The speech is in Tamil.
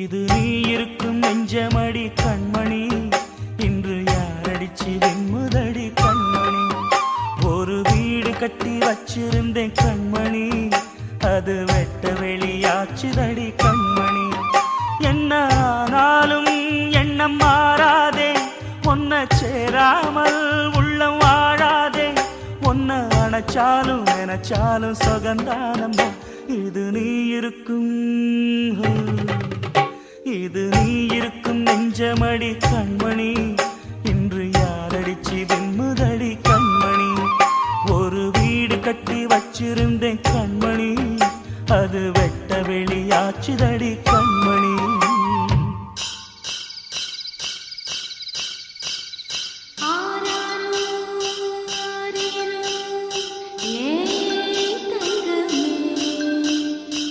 இது நீ இருக்கும் நெஞ்சமடி கண்மணி, இன்று யாரடிச்சு வெண்முதடி கண்மணி. ஒரு வீடு கட்டி வச்சிருந்தேன் கண்மணி, அது வெட்ட வெளியாச்சுதடி கண்மணி. என்ன ஆனாலும் எண்ணம் மாறாதே, ஒன்ன சேராமல் உள்ளம் வாழாதே. ஒன்ன அணைச்சாலும் நினைச்சாலும் சுகந்தானம்மா. இது நீ இருக்கும், இது நீ இருக்கும் நெஞ்சமடி கண்மணி, இன்று யாரடிச்சு வெண்முதடி கண்மணி. ஒரு வீடு கட்டி வச்சிருந்தேன் கண்மணி, அது வெட்ட வெளியாச்சுதடி கண்மணி.